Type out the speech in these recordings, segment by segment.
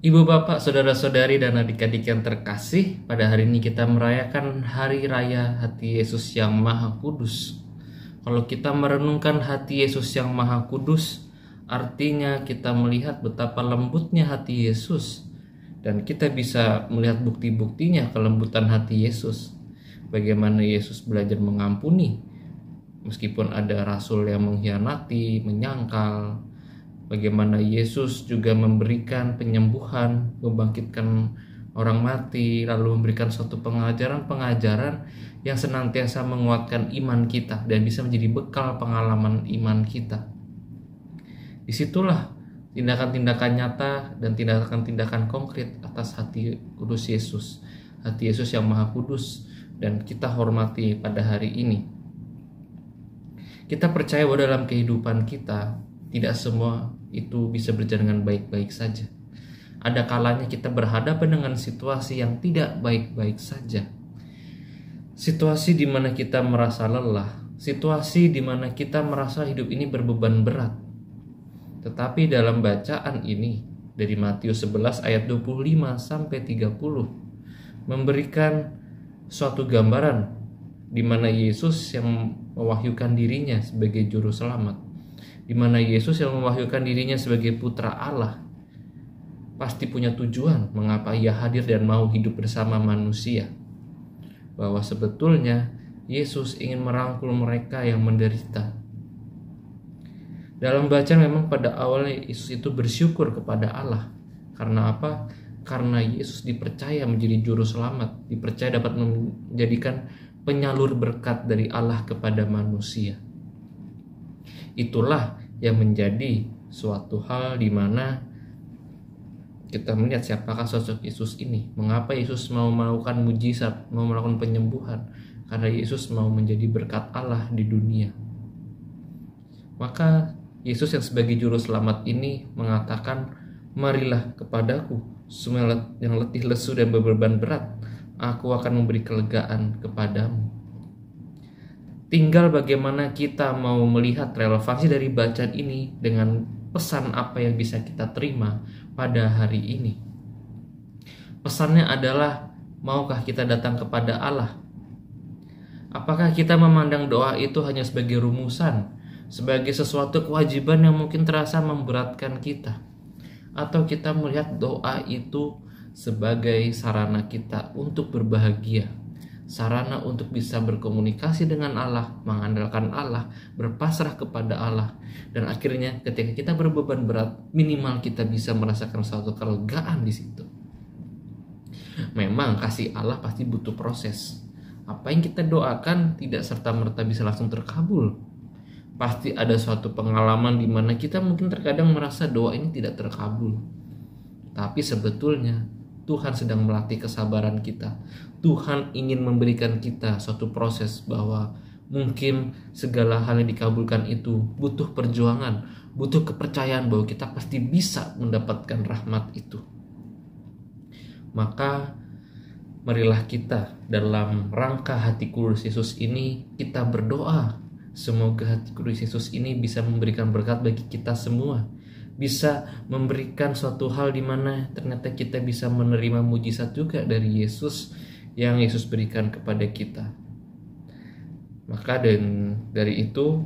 Ibu bapak, saudara-saudari dan adik-adik yang terkasih, pada hari ini kita merayakan Hari Raya Hati Yesus yang Maha Kudus. Kalau kita merenungkan hati Yesus yang Maha Kudus, artinya kita melihat betapa lembutnya hati Yesus. Dan kita bisa melihat bukti-buktinya kelembutan hati Yesus. Bagaimana Yesus belajar mengampuni, meskipun ada rasul yang mengkhianati, menyangkal. Bagaimana Yesus juga memberikan penyembuhan, membangkitkan orang mati, lalu memberikan suatu pengajaran-pengajaran yang senantiasa menguatkan iman kita dan bisa menjadi bekal pengalaman iman kita. Disitulah tindakan-tindakan nyata dan tindakan-tindakan konkret atas hati kudus Yesus. Hati Yesus yang Maha Kudus dan kita hormati pada hari ini. Kita percaya bahwa dalam kehidupan kita tidak semua itu bisa berjalan dengan baik-baik saja. Ada kalanya kita berhadapan dengan situasi yang tidak baik-baik saja. Situasi di mana kita merasa lelah, situasi di mana kita merasa hidup ini berbeban berat. Tetapi dalam bacaan ini dari Matius 11 ayat 25 sampai 30 memberikan suatu gambaran di mana Yesus yang mewahyukan dirinya sebagai juru selamat, di mana Yesus yang mewahyukan dirinya sebagai putra Allah pasti punya tujuan mengapa ia hadir dan mau hidup bersama manusia. Bahwa sebetulnya Yesus ingin merangkul mereka yang menderita. Dalam bacaan memang pada awalnya Yesus itu bersyukur kepada Allah. Karena apa? Karena Yesus dipercaya menjadi juru selamat, dipercaya dapat menjadikan penyalur berkat dari Allah kepada manusia. Itulah yang menjadi suatu hal di mana kita melihat siapakah sosok Yesus ini. Mengapa Yesus mau melakukan mujizat, mau melakukan penyembuhan? Karena Yesus mau menjadi berkat Allah di dunia. Maka Yesus yang sebagai juru selamat ini mengatakan, "Marilah kepadaku, semua yang letih lesu dan beban berat, aku akan memberi kelegaan kepadamu." Tinggal bagaimana kita mau melihat relevansi dari bacaan ini dengan pesan apa yang bisa kita terima pada hari ini. Pesannya adalah, maukah kita datang kepada Allah? Apakah kita memandang doa itu hanya sebagai rumusan, sebagai sesuatu kewajiban yang mungkin terasa memberatkan kita? Atau kita melihat doa itu sebagai sarana kita untuk berbahagia, sarana untuk bisa berkomunikasi dengan Allah, mengandalkan Allah, berpasrah kepada Allah. Dan akhirnya ketika kita berbeban berat, minimal kita bisa merasakan suatu kelegaan di situ. Memang kasih Allah pasti butuh proses. Apa yang kita doakan tidak serta-merta bisa langsung terkabul. Pasti ada suatu pengalaman di mana kita mungkin terkadang merasa doa ini tidak terkabul. Tapi sebetulnya Tuhan sedang melatih kesabaran kita. Tuhan ingin memberikan kita suatu proses bahwa mungkin segala hal yang dikabulkan itu butuh perjuangan, butuh kepercayaan bahwa kita pasti bisa mendapatkan rahmat itu. Maka marilah kita dalam rangka hati kudus Yesus ini kita berdoa. Semoga hati kudus Yesus ini bisa memberikan berkat bagi kita semua, bisa memberikan suatu hal di mana ternyata kita bisa menerima mujizat juga dari Yesus yang Yesus berikan kepada kita. Maka dari itu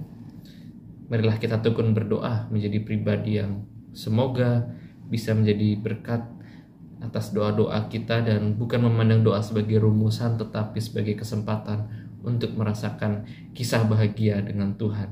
marilah kita tekun berdoa menjadi pribadi yang semoga bisa menjadi berkat atas doa-doa kita dan bukan memandang doa sebagai rumusan tetapi sebagai kesempatan untuk merasakan kisah bahagia dengan Tuhan.